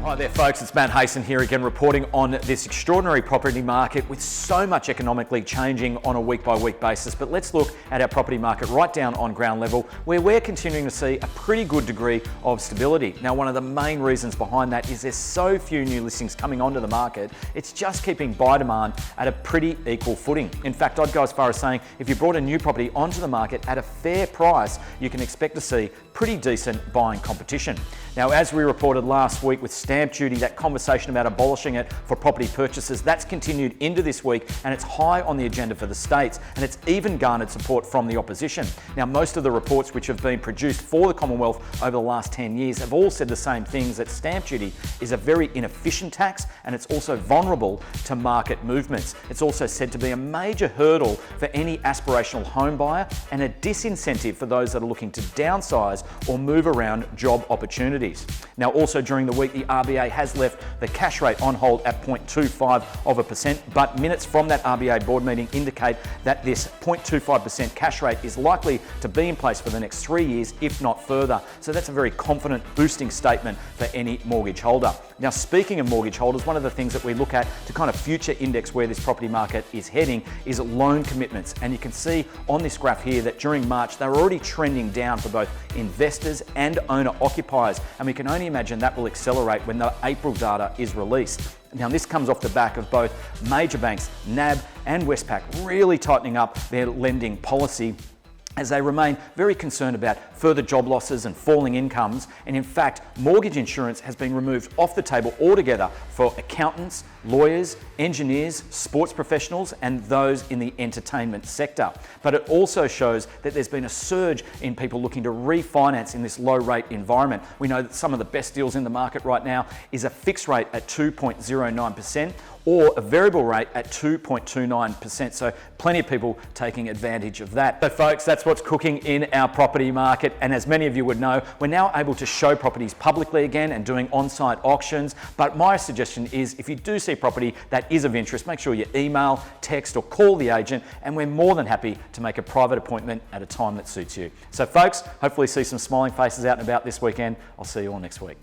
Hi there folks, it's Matt Hayson here again reporting on this extraordinary property market with so much economically changing on a week by week basis. But let's look at our property market right down on ground level where we're continuing to see a pretty good degree of stability. Now, one of the main reasons behind that is there's so few new listings coming onto the market, it's just keeping buy demand at a pretty equal footing. In fact, I'd go as far as saying if you brought a new property onto the market at a fair price, you can expect to see pretty decent buying competition. Now, as we reported last week with stamp duty, that conversation about abolishing it for property purchases, that's continued into this week and it's high on the agenda for the states, and it's even garnered support from the opposition. Now, most of the reports which have been produced for the Commonwealth over the last 10 years have all said the same things, that stamp duty is a very inefficient tax and it's also vulnerable to market movements. It's also said to be a major hurdle for any aspirational home buyer and a disincentive for those that are looking to downsize or move around job opportunities. Now, also during the week, the RBA has left the cash rate on hold at 0.25%, but minutes from that RBA board meeting indicate that this 0.25% cash rate is likely to be in place for the next 3 years, if not further. So that's a very confident, boosting statement for any mortgage holder. Now, speaking of mortgage holders, one of the things that we look at to kind of future index where this property market is heading is loan commitments. And you can see on this graph here that during March, they were already trending down for both investors and owner occupiers. And we can only imagine that will accelerate when the April data is released. Now, this comes off the back of both major banks, NAB and Westpac, really tightening up their lending policy as they remain very concerned about further job losses and falling incomes. And in fact, mortgage insurance has been removed off the table altogether for accountants, lawyers, engineers, sports professionals, and those in the entertainment sector. But it also shows that there's been a surge in people looking to refinance in this low rate environment. We know that some of the best deals in the market right now is a fixed rate at 2.09% or a variable rate at 2.29%. So plenty of people taking advantage of that. So folks, that's what's cooking in our property market. And as many of you would know, we're now able to show properties publicly again and doing on-site auctions. But my suggestion is if you do see property that is of interest, make sure you email, text or call the agent, and we're more than happy to make a private appointment at a time that suits you. So folks, hopefully see some smiling faces out and about this weekend. I'll see you all next week.